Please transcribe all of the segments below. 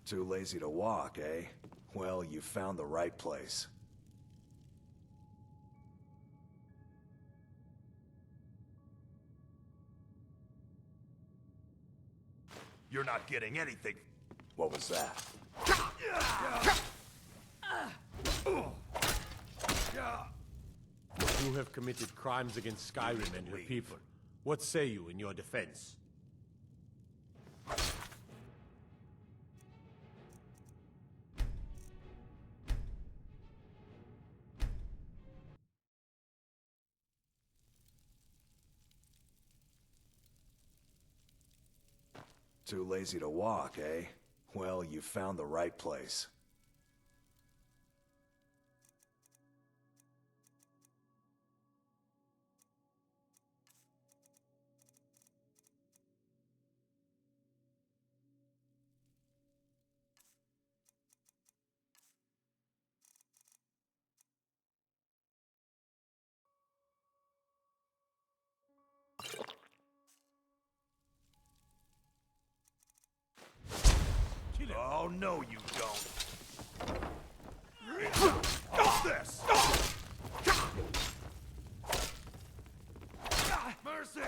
Too lazy to walk, eh? Well, you found the right place. You're not getting anything. What was that? You have committed crimes against Skyrim and her people. What say you in your defense? Too lazy to walk, eh? Well, you found the right place. Oh, no, you don't. What's this? Mercy!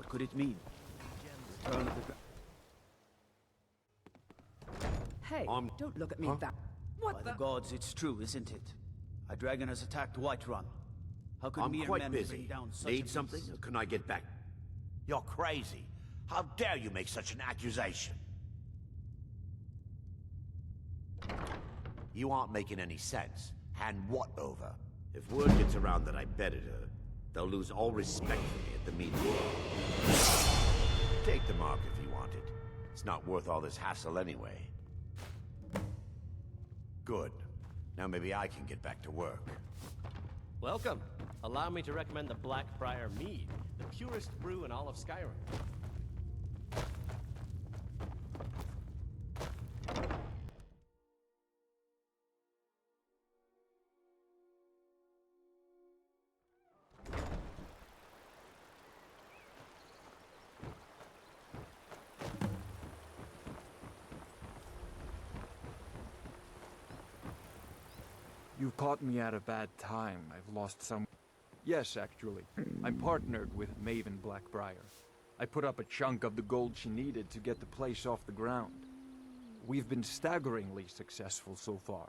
What could it mean? Return of the Hey, don't look at me that. What By the gods, it's true, isn't it? A dragon has attacked Whiterun. How could I'm mere quite men bring busy. down such Need a something, beast? or can I get back? You're crazy. How dare you make such an accusation? You aren't making any sense. Hand what over? If word gets around that I betted her, they'll lose all respect for me at the meeting. Take the mark if you want it. It's not worth all this hassle anyway. Good. Now maybe I can get back to work. Welcome. Allow me to recommend the Blackbriar Mead, the purest brew in all of Skyrim. You caught me at a bad time. I've lost some... Yes, actually. I'm partnered with Maven Blackbriar. I put up a chunk of the gold she needed to get the place off the ground. We've been staggeringly successful so far.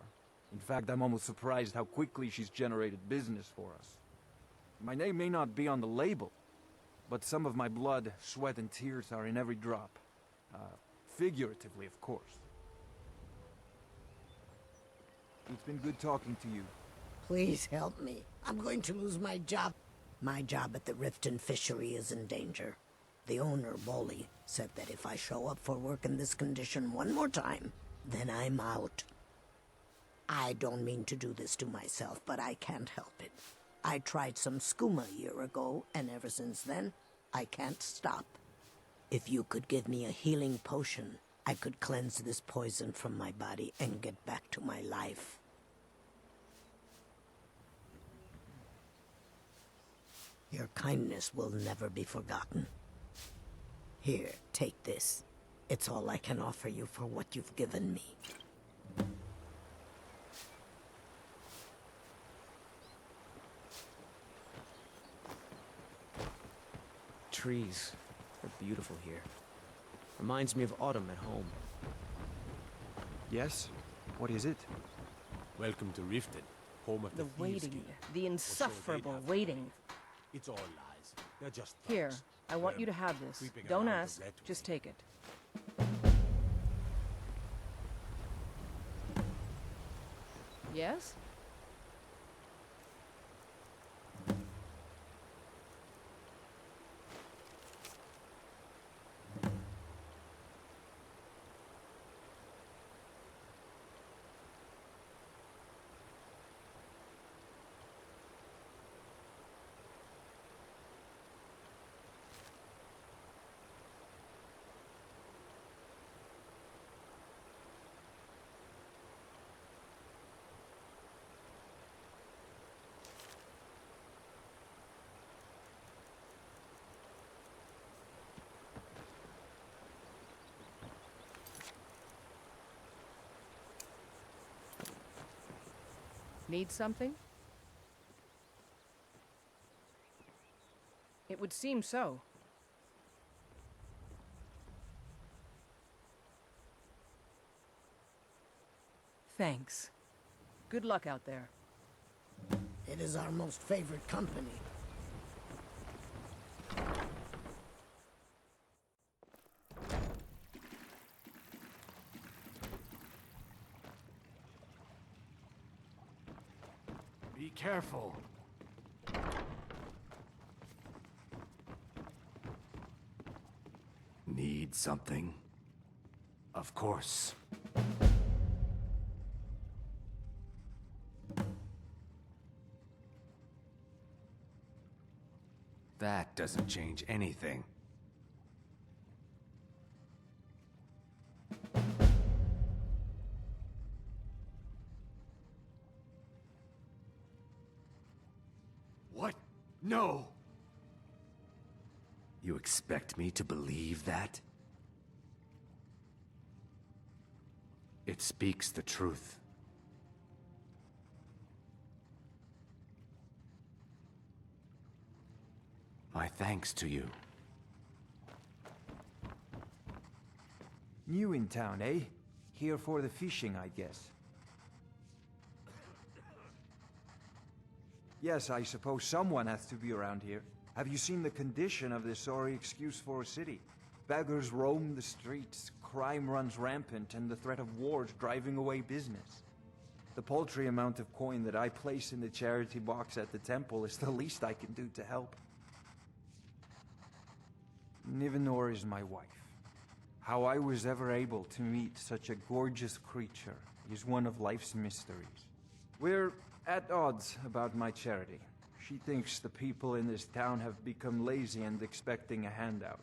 In fact, I'm almost surprised how quickly she's generated business for us. My name may not be on the label, but some of my blood, sweat, and tears are in every drop. Figuratively, of course. It's been good talking to you. Please help me. I'm going to lose my job. My job at the Riften fishery is in danger. The owner, Bolly, said that if I show up for work in this condition one more time, then I'm out. I don't mean to do this to myself, but I can't help it. I tried some skooma a year ago, and ever since then, I can't stop. If you could give me a healing potion, I could cleanse this poison from my body and get back to my life. Your kindness will never be forgotten. Here, take this. It's all I can offer you for what you've given me. trees. They're beautiful here. Reminds me of autumn at home. Yes? What is it? Welcome to Riften, home of the The Thieves waiting. Guild. The they'd insufferable have. waiting. It's all lies. They're just Here, thugs. I want Them you to have this. creeping Don't around the ask, red just wing. take it. Yes? Need something? It would seem so. Thanks. Good luck out there. It is our most favored company. Be careful. Need something? Of course. That doesn't change anything. What? No! You expect me to believe that? It speaks the truth. My thanks to you. New in town, eh? Here for the fishing, I guess. Yes, I suppose someone has to be around here. Have you seen the condition of this sorry excuse for a city? Beggars roam the streets, crime runs rampant, and the threat of war is driving away business. The paltry amount of coin that I place in the charity box at the temple is the least I can do to help. Nivenor is my wife. How I was ever able to meet such a gorgeous creature is one of life's mysteries. We're at odds about my charity. She thinks the people in this town have become lazy and expecting a handout.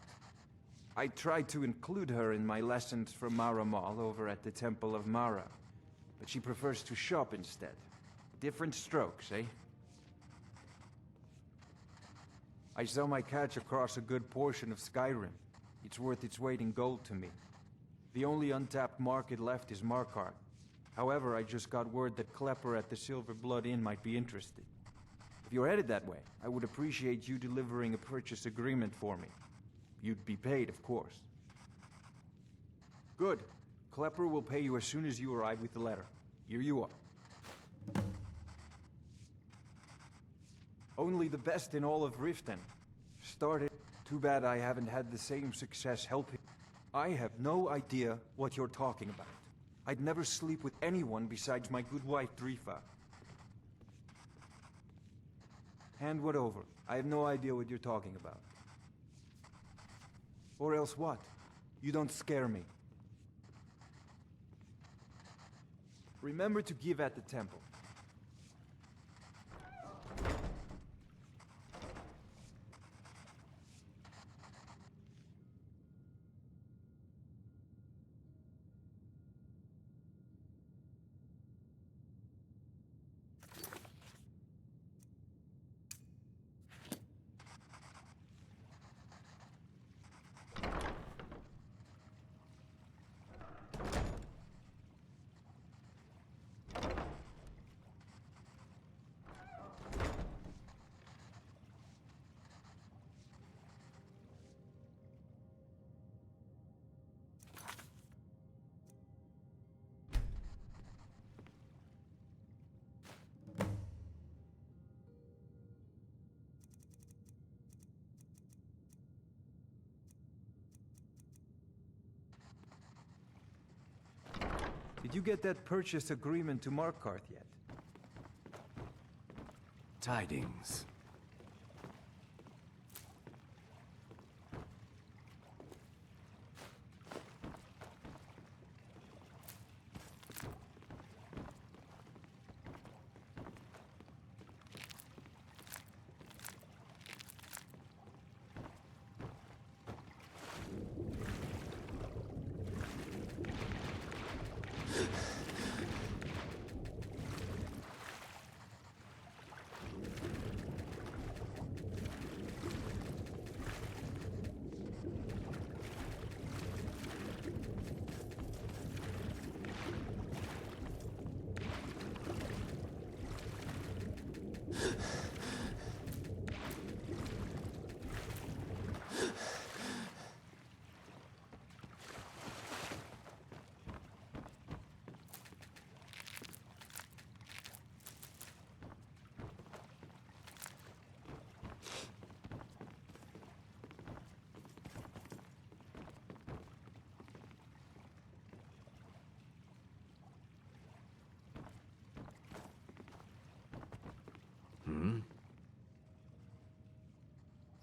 I tried to include her in my lessons from Mara Mall over at the Temple of Mara, but she prefers to shop instead. Different strokes, eh? I sell my catch across a good portion of Skyrim. It's worth its weight in gold to me. The only untapped market left is Markarth. However, I just got word that Klepper at the Silver Blood Inn might be interested. If you're headed that way, I would appreciate you delivering a purchase agreement for me. You'd be paid, of course. Good. Klepper will pay you as soon as you arrive with the letter. Here you are. Only the best in all of Riften. Started. Too bad I haven't had the same success helping. I have no idea what you're talking about. I'd never sleep with anyone besides my good wife, Drifa. Hand what over? I have no idea what you're talking about. Or else what? You don't scare me. Remember to give at the temple. Did you get that purchase agreement to Markarth yet? Tidings.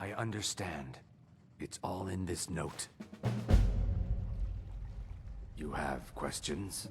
I understand. It's all in this note. You have questions?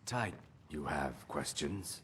Tide, you have questions?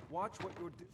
Watch what you're doing.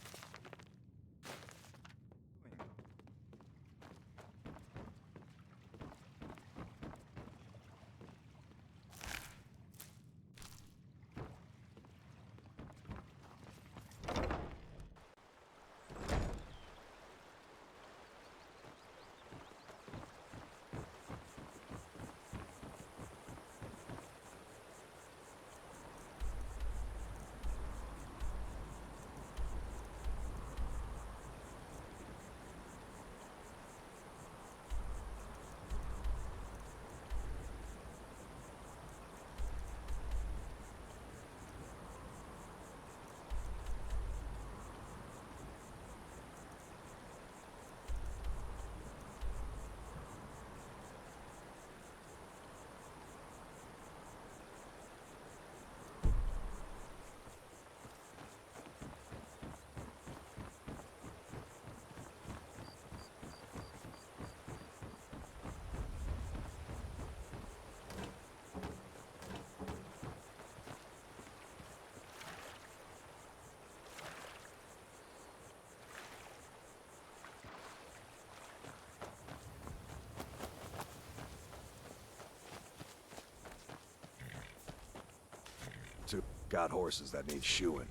Got horses that need shoeing.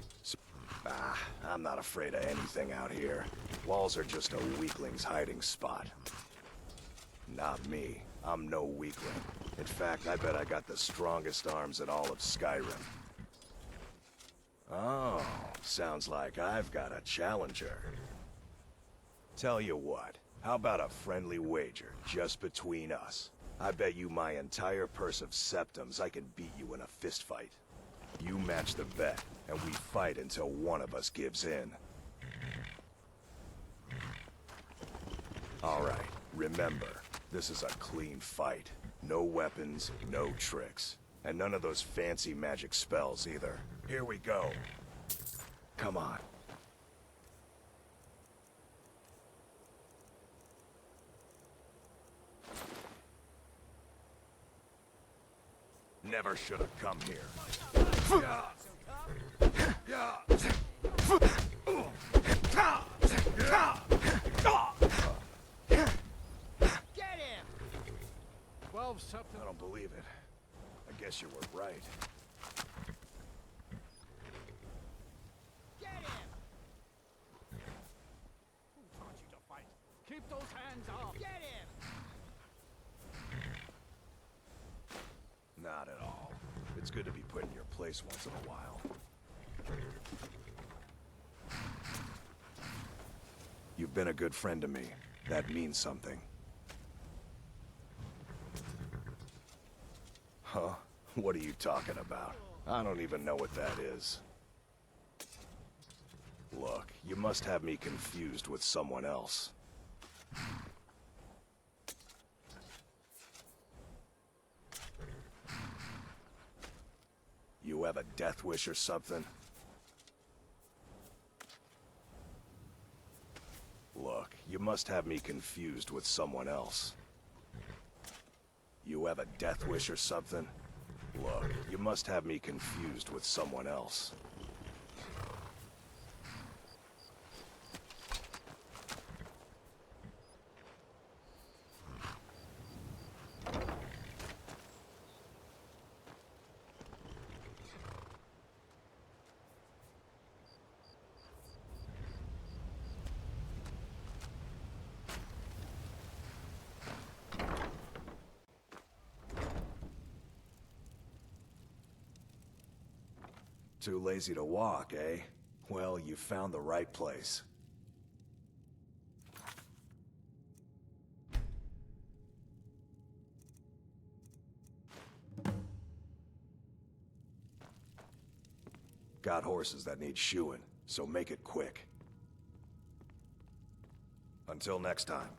I'm not afraid of anything out here. Walls are just a weakling's hiding spot. Not me. I'm no weakling. In fact, I bet I got the strongest arms in all of Skyrim. Oh, sounds like I've got a challenger. Tell you what, how about a friendly wager, just between us? I bet you my entire purse of septums I can beat you in a fistfight. You match the bet, and we fight until one of us gives in. Alright, remember, this is a clean fight. No weapons, no tricks. And none of those fancy magic spells either. Here we go. Come on. Never should have come here. Get him! 12 septums. I don't believe it. I guess you were right. Get him! Who taught you to fight? Keep those hands off. Get him! Not at all. It's good to be put in your place once in a while. You've been a good friend to me. That means something. Huh? What are you talking about? I don't even know what that is. Look, you must have me confused with someone else. You have a death wish or something? Look, you must have me confused with someone else. You have a death wish or something? Look, you must have me confused with someone else. Too lazy to walk, eh? Well, you found the right place. Got horses that need shoeing, so make it quick. Until next time.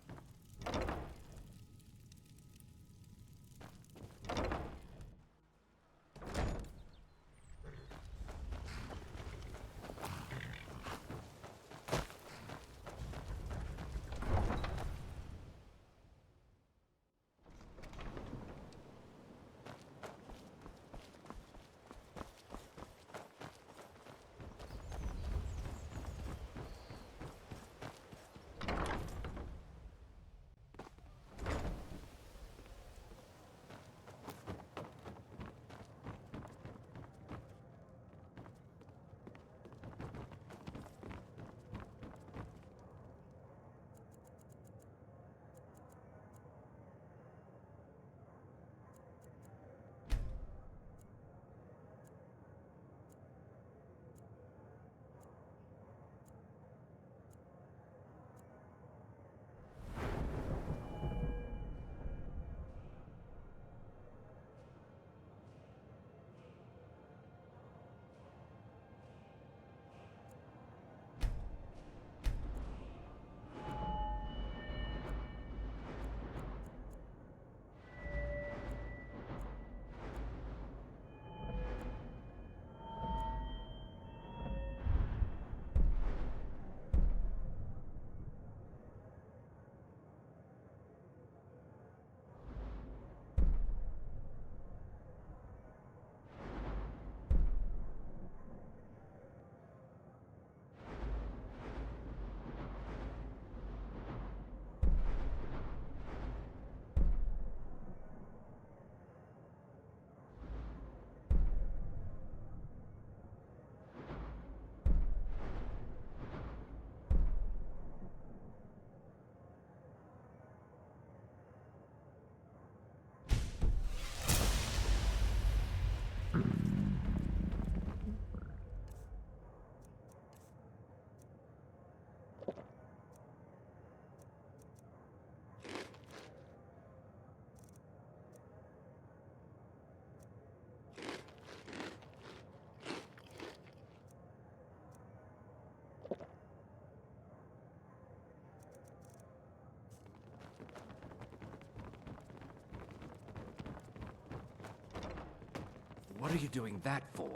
are you doing that for?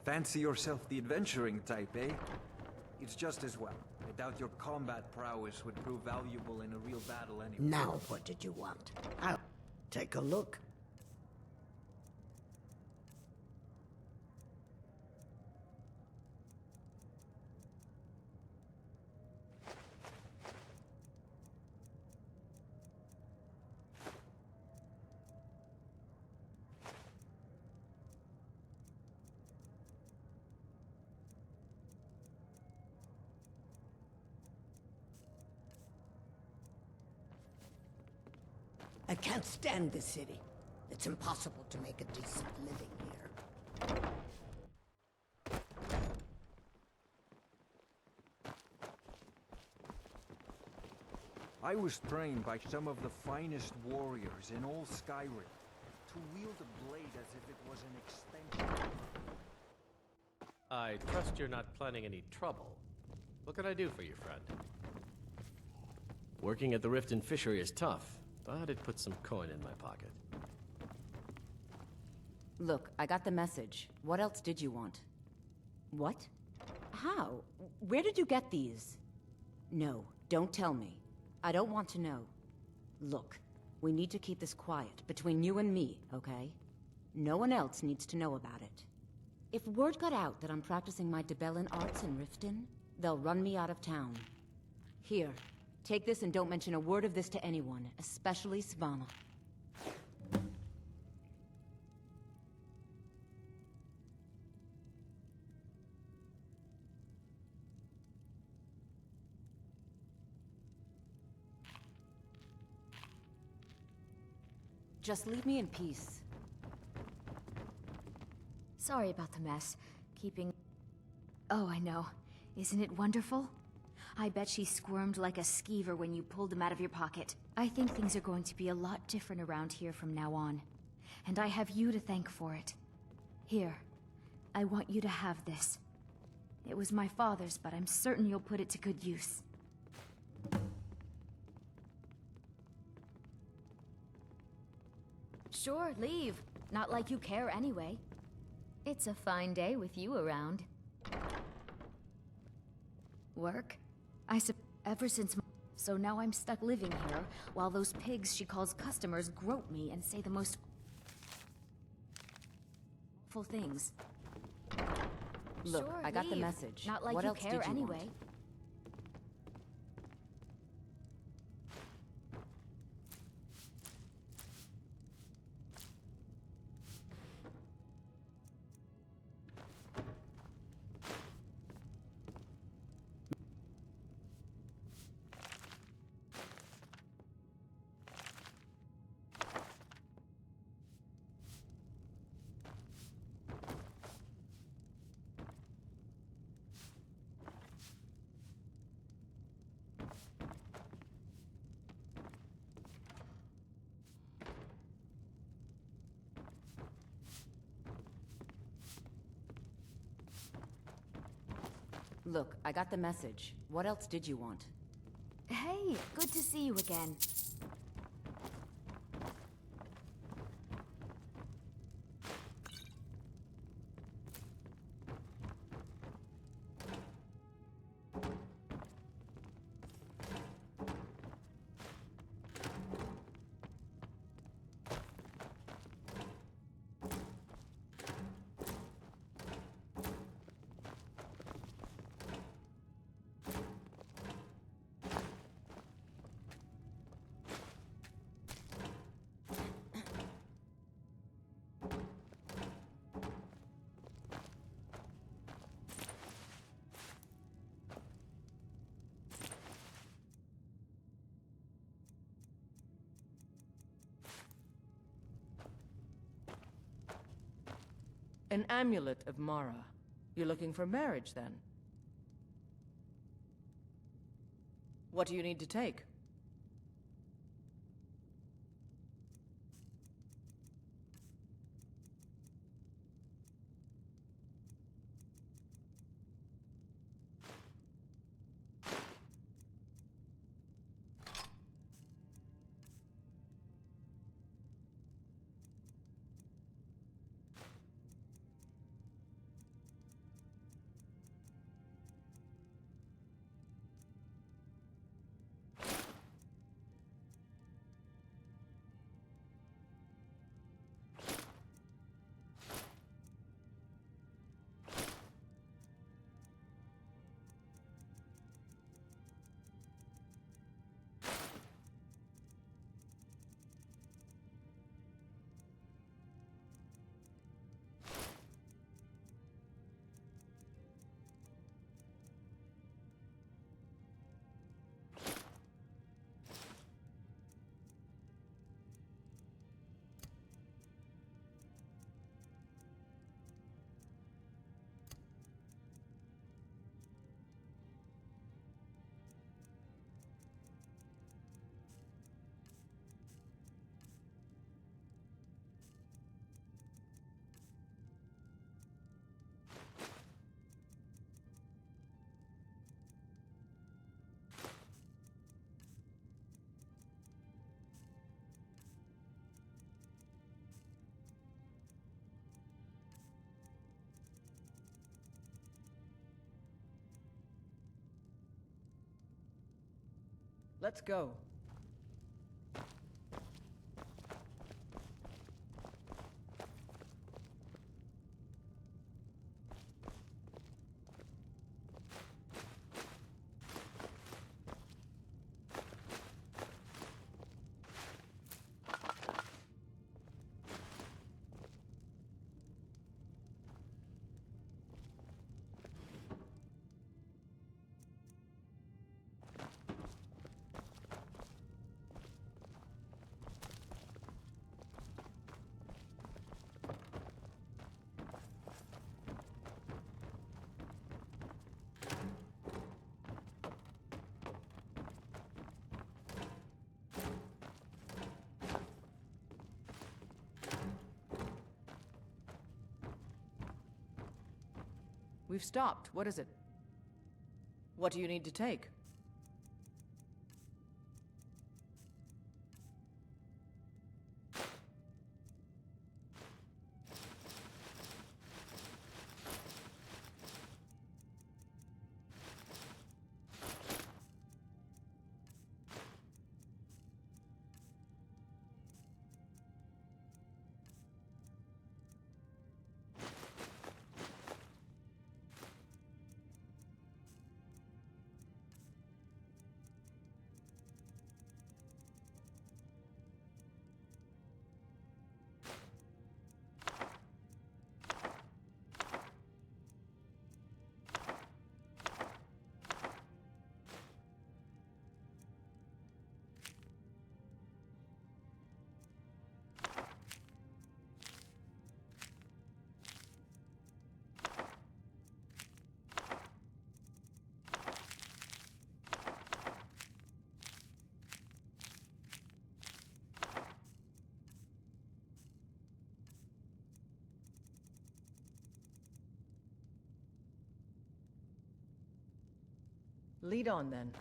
Fancy yourself the adventuring type, eh? It's just as well. I doubt your combat prowess would prove valuable in a real battle anyway. Now, what did you want? I'll take a look. I can't stand this city. It's impossible to make a decent living here. I was trained by some of the finest warriors in all Skyrim to wield a blade as if it was an extension. I trust you're not planning any trouble. What can I do for you, friend? Working at the Riften fishery is tough, but it puts some coin in my pocket. Look, I got the message. What else did you want? What? How? Where did you get these? No, don't tell me. I don't want to know. Look, we need to keep this quiet, between you and me, okay? No one else needs to know about it. If word got out that I'm practicing my Debellan arts in Riften, they'll run me out of town. Here, take this and don't mention a word of this to anyone, especially Svanna. Just leave me in peace. Sorry about the mess. Keeping... Oh, I know. Isn't it wonderful? I bet she squirmed like a skeever when you pulled them out of your pocket. I think things are going to be a lot different around here from now on. And I have you to thank for it. Here, I want you to have this. It was my father's, but I'm certain you'll put it to good use. Sure, leave. Not like you care anyway. It's a fine day with you around. Work? Ever since... So now I'm stuck living here, while those pigs she calls customers grope me and say the most... awful things. Look, Sure, I got the leave. message. Not like what you else care did you anyway. want? Look, I got the message. What else did you want? Hey, good to see you again. An amulet of Mara. You're looking for marriage, then? What do you need to take? Let's go. We've stopped. What is it? What do you need to take? Lead on, then.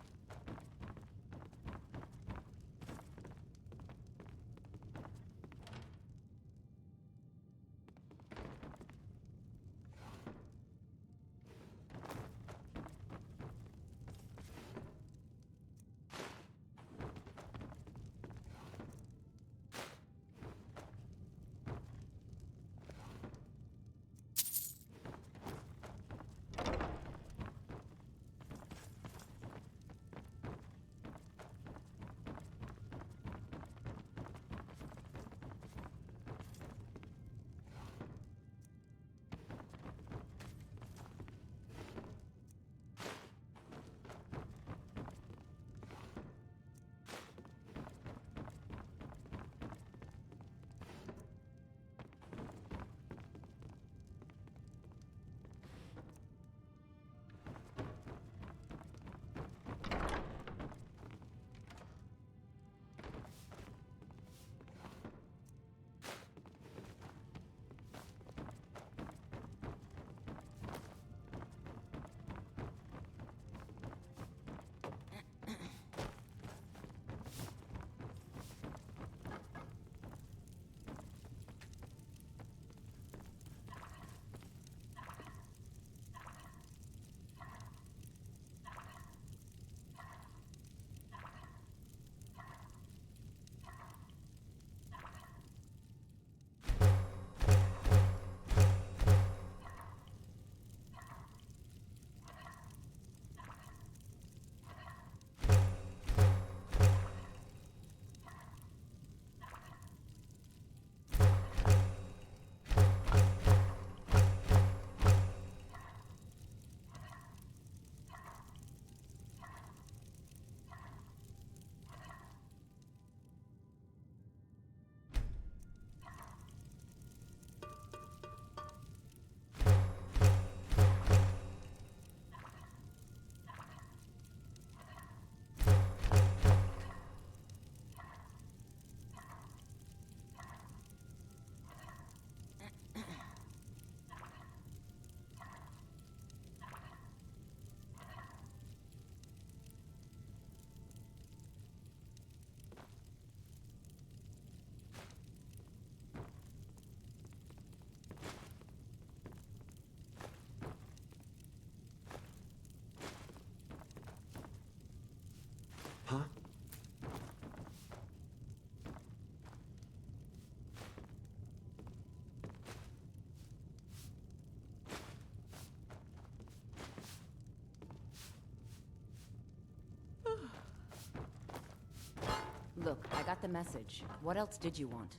Look, I got the message. What else did you want?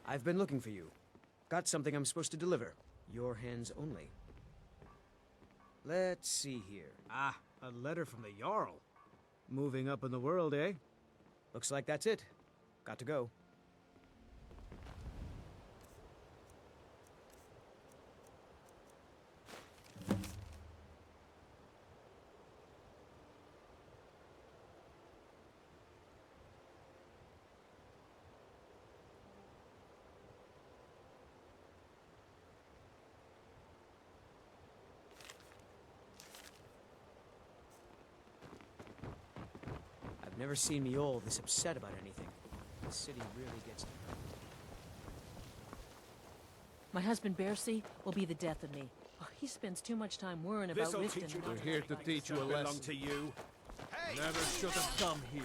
I've been looking for you. Got something I'm supposed to deliver. Your hands only. Let's see here. Ah, a letter from the Jarl. Moving up in the world, eh? Looks like that's it. Got to go. I've never seen Miol this upset about anything. The city really gets to her. My husband Bercy will be the death of me. Oh, he spends too much time worrying about This'll Riften. teach you. We're here to teach you a lesson. Belong to you. Hey! Never should have come here.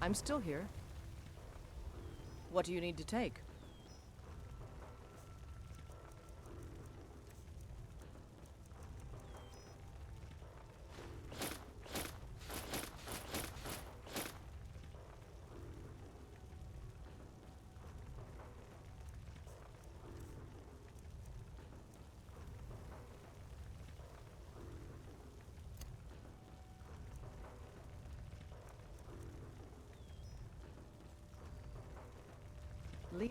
I'm still here. What do you need to take? Le-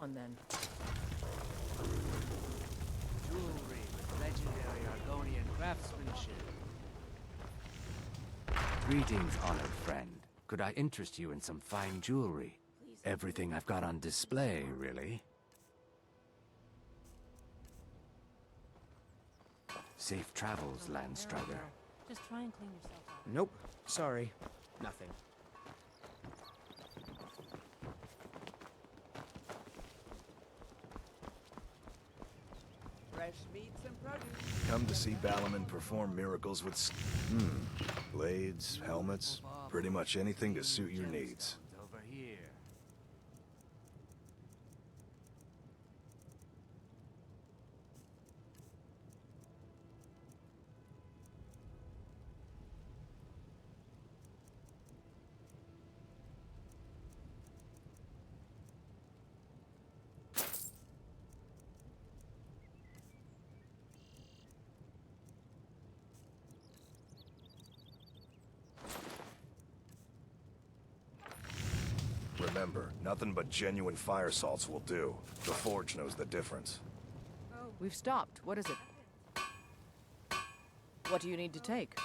On then. Jewelry with legendary Argonian craftsmanship. Greetings, honored friend. Could I interest you in some fine jewelry? Everything I've got on display, really. Safe travels, Landstrider. Just try and clean yourself up. Nope. Sorry. Nothing. Come to see Balaman perform miracles with blades, helmets, pretty much anything to suit your needs. Over here. Remember, nothing but genuine fire salts will do. The Forge knows the difference. We've stopped. What is it? What do you need to take?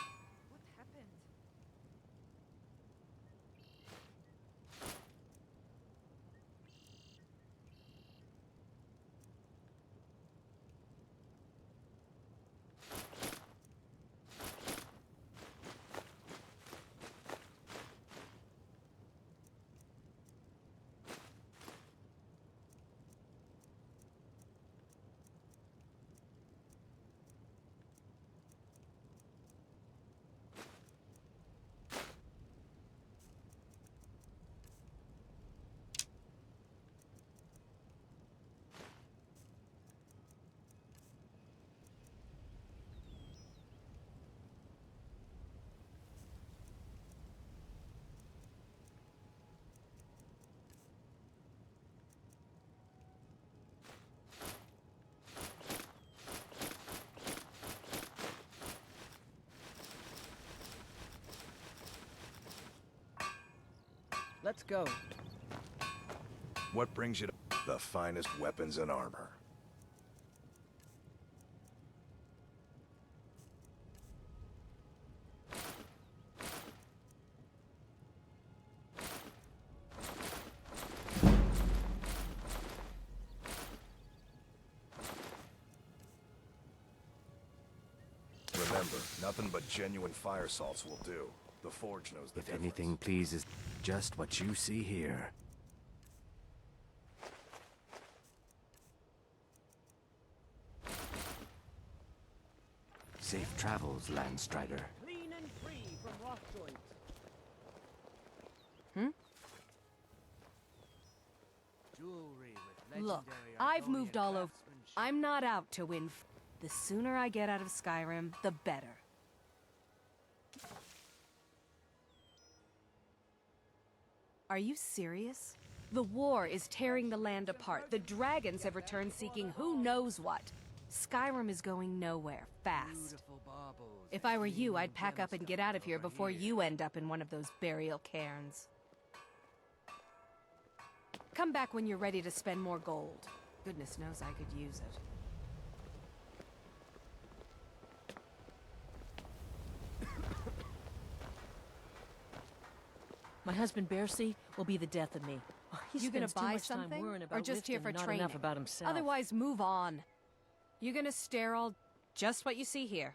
Let's go. What brings you to the finest weapons and armor? Remember, nothing but genuine fire salts will do. The Forge knows the If difference. anything pleases, just what you see here. Safe travels, Landstrider. Clean and free from rock joints. Jewelry with Look, legendary I've Argonian moved all over. craftsmanship. I'm not out to win. The sooner I get out of Skyrim, the better. Are you serious? The war is tearing the land apart. The dragons have returned seeking who knows what. Skyrim is going nowhere, fast. Beautiful baubles If I were you, I'd pack up and get out of here before you end up in one of those burial cairns. Come back when you're ready to spend more gold. Goodness knows I could use it. My husband Bercy will be the death of me. He You gonna spends too buy much time something? worrying about Or just here Riften for and not training? enough about himself. Otherwise, move on. You gonna stare all... just what you see here.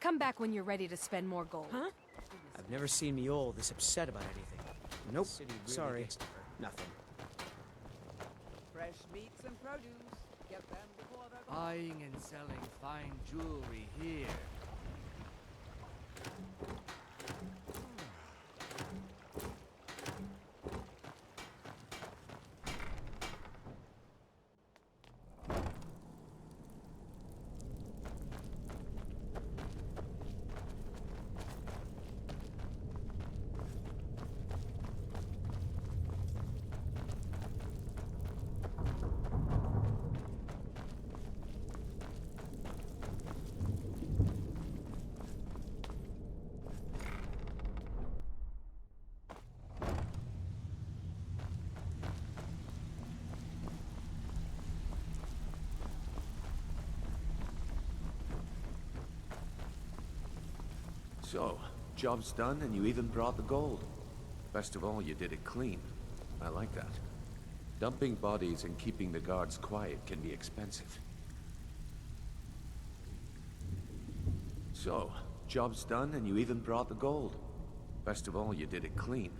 Come back when you're ready to spend more gold. Huh? I've never seen Mule this upset about anything. Nope. Sorry. Nothing. Fresh meats and produce. Get them before they're gone. Buying and selling fine jewelry here. So, job's done and you even brought the gold. Best of all, you did it clean. I like that. Dumping bodies and keeping the guards quiet can be expensive. So, job's done and you even brought the gold. Best of all, you did it clean.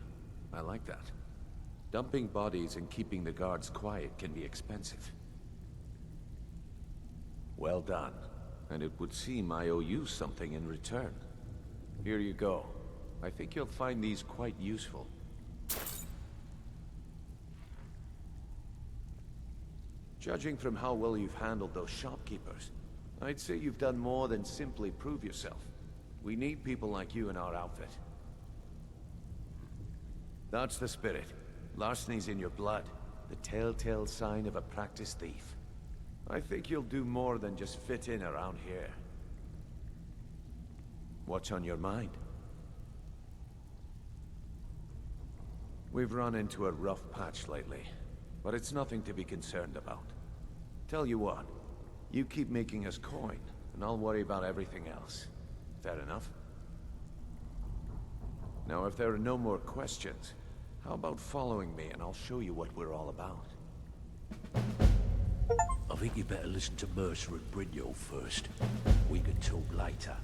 I like that. Dumping bodies and keeping the guards quiet can be expensive. Well done. And it would seem I owe you something in return. Here you go. I think you'll find these quite useful. Judging from how well you've handled those shopkeepers, I'd say you've done more than simply prove yourself. We need people like you in our outfit. That's the spirit. Larceny's in your blood, the telltale sign of a practiced thief. I think you'll do more than just fit in around here. What's on your mind? We've run into a rough patch lately, but it's nothing to be concerned about. Tell you what, you keep making us coin, and I'll worry about everything else. Fair enough? Now, if there are no more questions, how about following me and I'll show you what we're all about? I think you better listen to Mercer and Brynjolf first. We can talk later.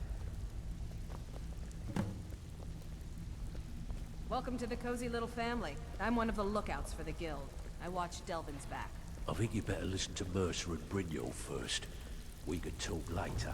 Welcome to the cozy little family. I'm one of the lookouts for the guild. I watch Delvin's back. I think you better listen to Mercer and Brynjolf first. We can talk later.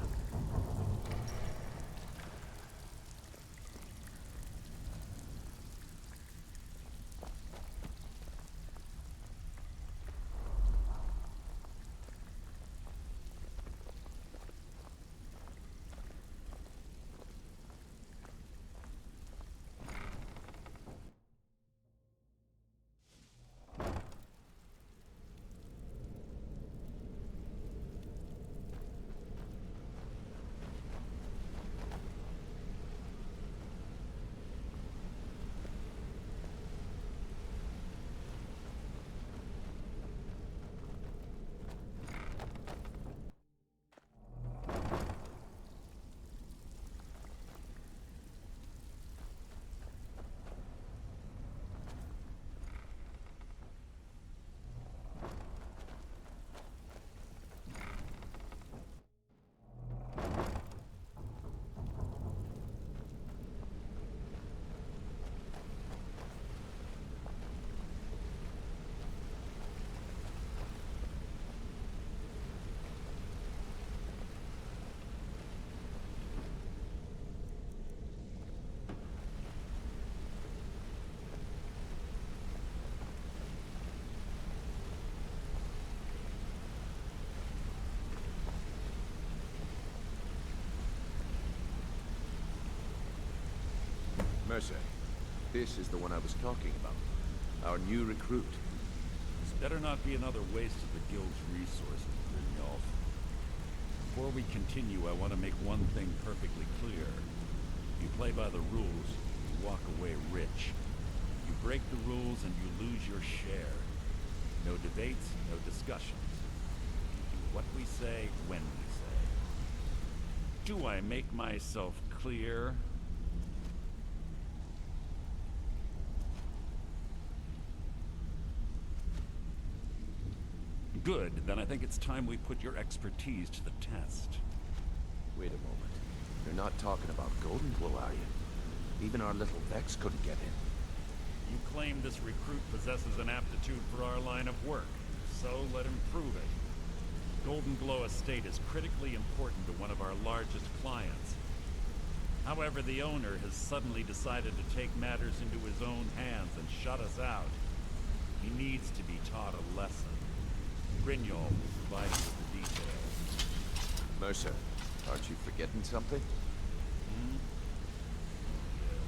Mercer, this is the one I was talking about. Our new recruit. This better not be another waste of the guild's resources, Brynjolf. Before we continue, I want to make one thing perfectly clear. You play by the rules, you walk away rich. You break the rules and you lose your share. No debates, no discussions. You do what we say, when we say. Do I make myself clear? Good, then I think it's time we put your expertise to the test. Wait a moment. You're not talking about Golden Glow, are you? Even our little Vex couldn't get in. You claim this recruit possesses an aptitude for our line of work, so let him prove it. Golden Glow Estate is critically important to one of our largest clients. However, the owner has suddenly decided to take matters into his own hands and shut us out. He needs to be taught a lesson. Brynjolf will provide you with the details. Mercer, aren't you forgetting something? Yes.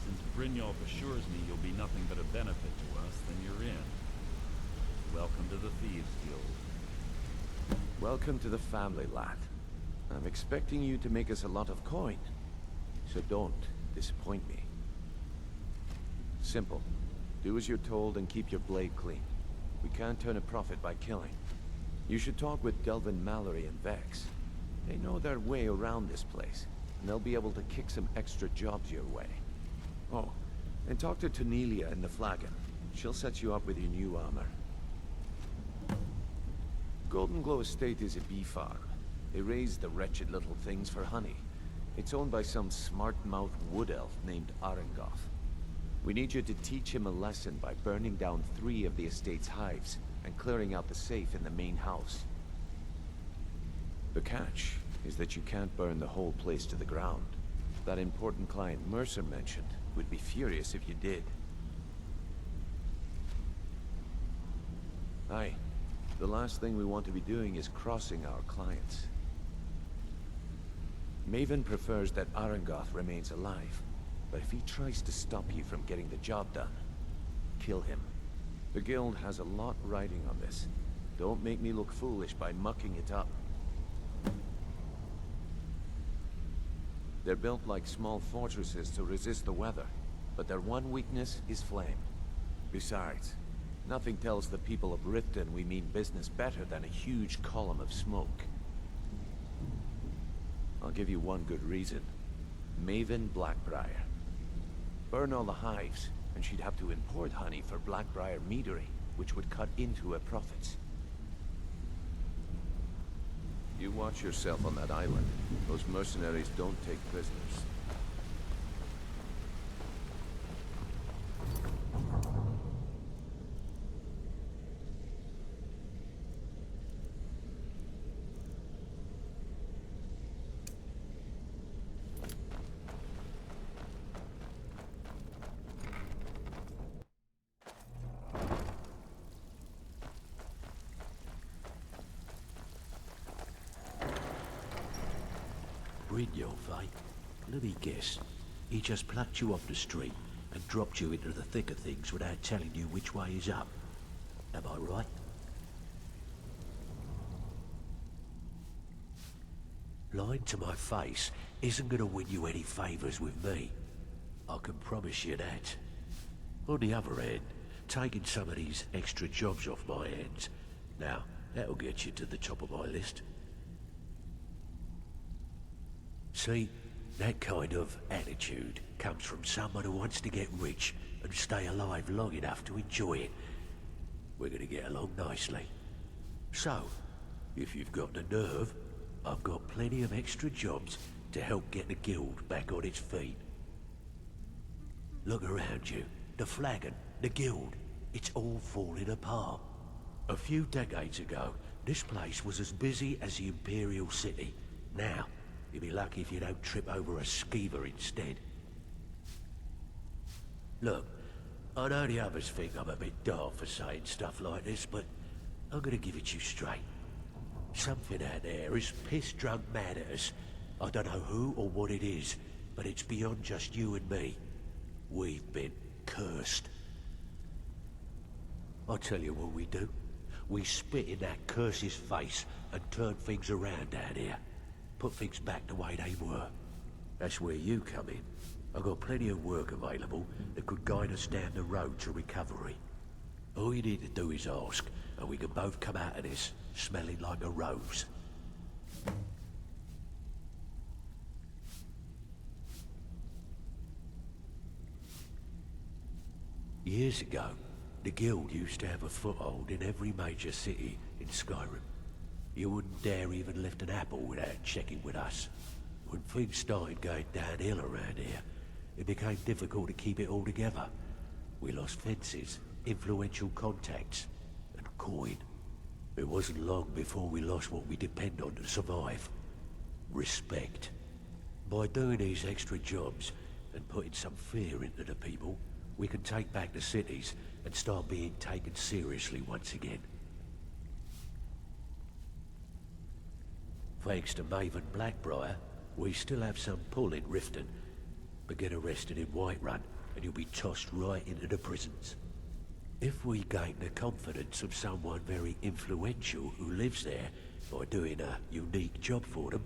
Since Brynjolf assures me you'll be nothing but a benefit to us, then you're in. Welcome to the Thieves Guild. Welcome to the family, lad. I'm expecting you to make us a lot of coin. So don't disappoint me. Simple. Do as you're told and keep your blade clean. We can't turn a profit by killing. You should talk with Delvin Mallory and Vex. They know their way around this place. and they'll be able to kick some extra jobs your way. Oh, and talk to Cornelia in the Flagon. She'll set you up with your new armor. Golden Glow Estate is a bee farm. They raise the wretched little things for honey. It's owned by some smart-mouthed wood elf named Arengoth. We need you to teach him a lesson by burning down 3 of the estate's hives and clearing out the safe in the main house. The catch is that you can't burn the whole place to the ground. That important client Mercer mentioned would be furious if you did. Aye. The last thing we want to be doing is crossing our clients. Maven prefers that Arengoth remains alive, but if he tries to stop you from getting the job done, kill him. The guild has a lot riding on this. Don't make me look foolish by mucking it up. They're built like small fortresses to resist the weather, but their one weakness is flame. Besides, nothing tells the people of Riften we mean business better than a huge column of smoke. I'll give you one good reason. Maven Blackbriar. Burn all the hives, and she'd have to import honey for Blackbriar meadery, which would cut into her profits. You watch yourself on that island. Those mercenaries don't take prisoners. Brynjolf, eh? Let me guess. He just plucked you off the street and dropped you into the thick of things without telling you which way is up. Am I right? Lying to my face isn't going to win you any favours with me. I can promise you that. On the other hand, taking some of these extra jobs off my hands, now, that'll get you to the top of my list. See, that kind of attitude comes from someone who wants to get rich and stay alive long enough to enjoy it. We're gonna get along nicely. So, if you've got the nerve, I've got plenty of extra jobs to help get the guild back on its feet. Look around you. The Flagon, the guild, it's all falling apart. A few decades ago, this place was as busy as the Imperial City. Now, you'll be lucky if you don't trip over a skeever instead. Look, I know the others think I'm a bit daft for saying stuff like this, but I'm gonna give it to you straight. Something out there is piss-drunk mad at us. I don't know who or what it is, but it's beyond just you and me. We've been cursed. I'll tell you what we do. We spit in that curse's face and turn things around down here. Put things back the way they were. That's where you come in. I've got plenty of work available that could guide us down the road to recovery. All you need to do is ask, and we can both come out of this smelling like a rose. Years ago, the guild used to have a foothold in every major city in Skyrim. You wouldn't dare even lift an apple without checking with us. When things started going downhill around here, it became difficult to keep it all together. We lost fences, influential contacts, and coin. It wasn't long before we lost what we depend on to survive. Respect. By doing these extra jobs and putting some fear into the people, we can take back the cities and start being taken seriously once again. Thanks to Maven Blackbriar, we still have some pull in Riften. But get arrested in Whiterun, and you'll be tossed right into the prisons. If we gain the confidence of someone very influential who lives there by doing a unique job for them,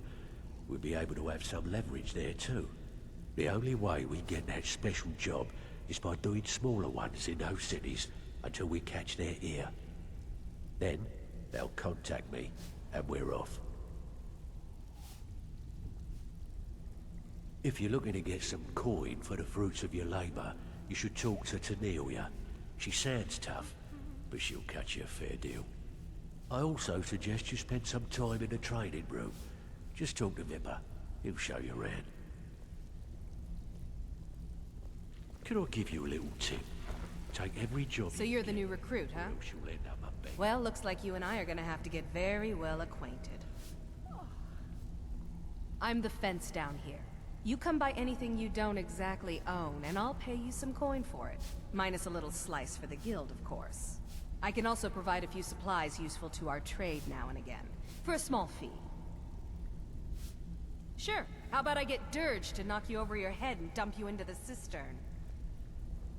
we'll be able to have some leverage there too. The only way we get that special job is by doing smaller ones in those cities until we catch their ear. Then, they'll contact me, and we're off. If you're looking to get some coin for the fruits of your labor, you should talk to Tanelia. She sounds tough, but she'll cut you a fair deal. I also suggest you spend some time in the training room. Just talk to Vipper. He'll show you around. Can I give you a little tip? Take every job So you're the new recruit, huh? else you'll end up a bed. Well, looks like you and I are gonna have to get very well acquainted. I'm the fence down here. You come by anything you don't exactly own, and I'll pay you some coin for it. Minus a little slice for the guild, of course. I can also provide a few supplies useful to our trade now and again, for a small fee. Sure, how about I get Dirge to knock you over your head and dump you into the cistern?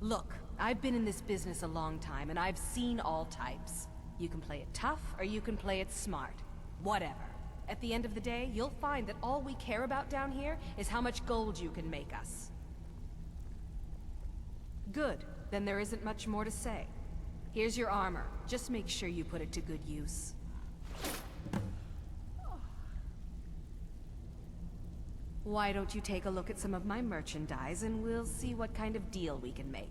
Look, I've been in this business a long time, and I've seen all types. You can play it tough, or you can play it smart. Whatever. At the end of the day, you'll find that all we care about down here is how much gold you can make us. Good. Then there isn't much more to say. Here's your armor. Just make sure you put it to good use. Why don't you take a look at some of my merchandise, and we'll see what kind of deal we can make.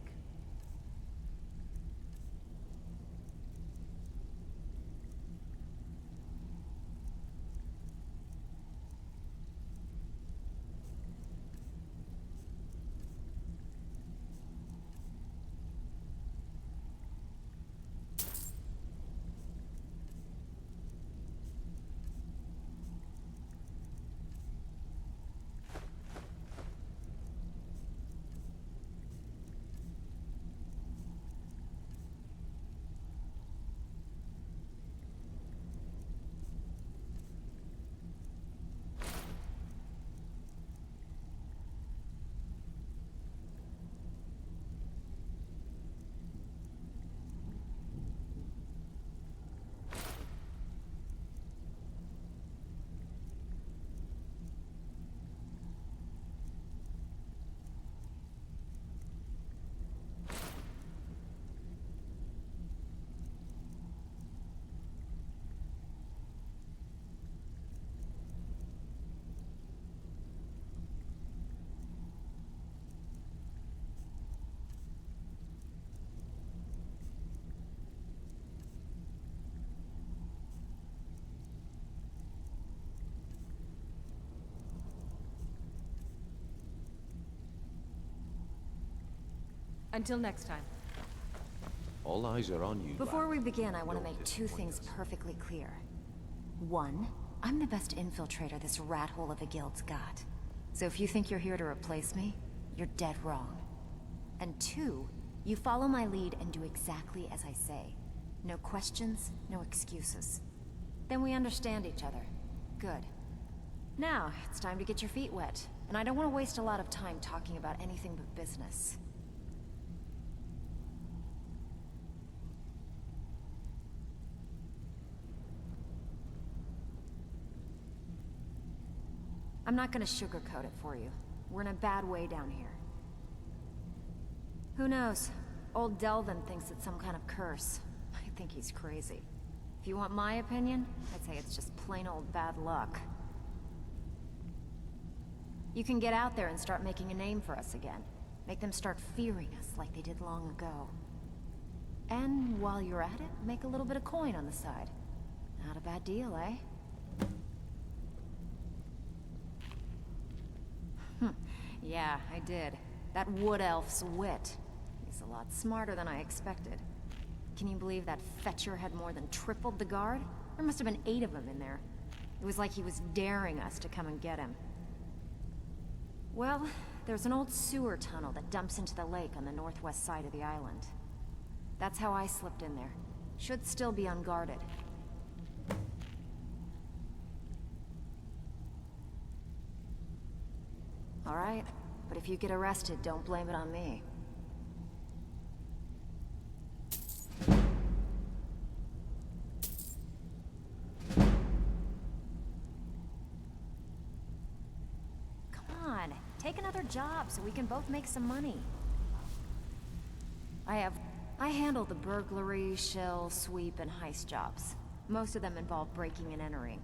Until next time. All eyes are on you. Before we begin, I want to make two things perfectly clear. One, I'm the best infiltrator this rat hole of a guild's got. So if you think you're here to replace me, you're dead wrong. And two, you follow my lead and do exactly as I say. No questions, no excuses. Then we understand each other. Good. Now, it's time to get your feet wet. And I don't want to waste a lot of time talking about anything but business. I'm not gonna sugarcoat it for you. We're in a bad way down here. Who knows? Old Delvin thinks it's some kind of curse. I think he's crazy. If you want my opinion, I'd say it's just plain old bad luck. You can get out there and start making a name for us again. Make them start fearing us like they did long ago. And while you're at it, make a little bit of coin on the side. Not a bad deal, eh? Yeah, I did. That wood elf's wit. He's a lot smarter than I expected. Can you believe that fetcher had more than tripled the guard? There must have been 8 of them in there. It was like he was daring us to come and get him. Well, there's an old sewer tunnel that dumps into the lake on the northwest side of the island. That's how I slipped in there. Should still be unguarded. All right, but if you get arrested, don't blame it on me. Come on, take another job so we can both make some money. I handle the burglary, shell, sweep, and heist jobs. Most of them involve breaking and entering.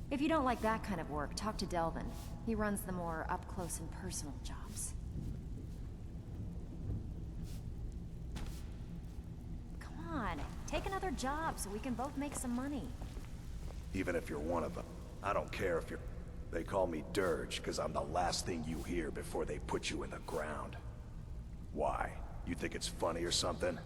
If you don't like that kind of work, talk to Delvin. He runs the more up-close and personal jobs. Come on, take another job so we can both make some money. Even if you're one of them. I don't care if you're... They call me Dirge, because I'm the last thing you hear before they put you in the ground. Why? You think it's funny or something?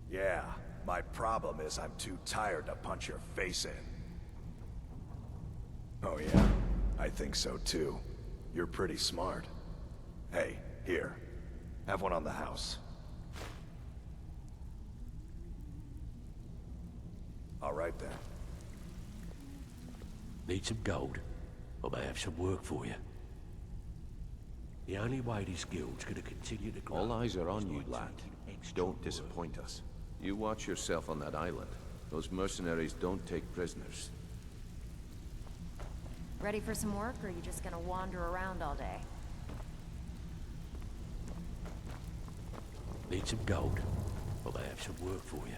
Yeah, my problem is I'm too tired to punch your face in. Oh yeah? I think so too. You're pretty smart. Hey, here. Have one on the house. All right then. Need some gold? I may have some work for you. The only way this guild's gonna continue to grow... All eyes are on you, is by lad. taking extra Don't work. disappoint us. You watch yourself on that island. Those mercenaries don't take prisoners. Ready for some work, or are you just gonna wander around all day? Need some gold? I may have some work for you.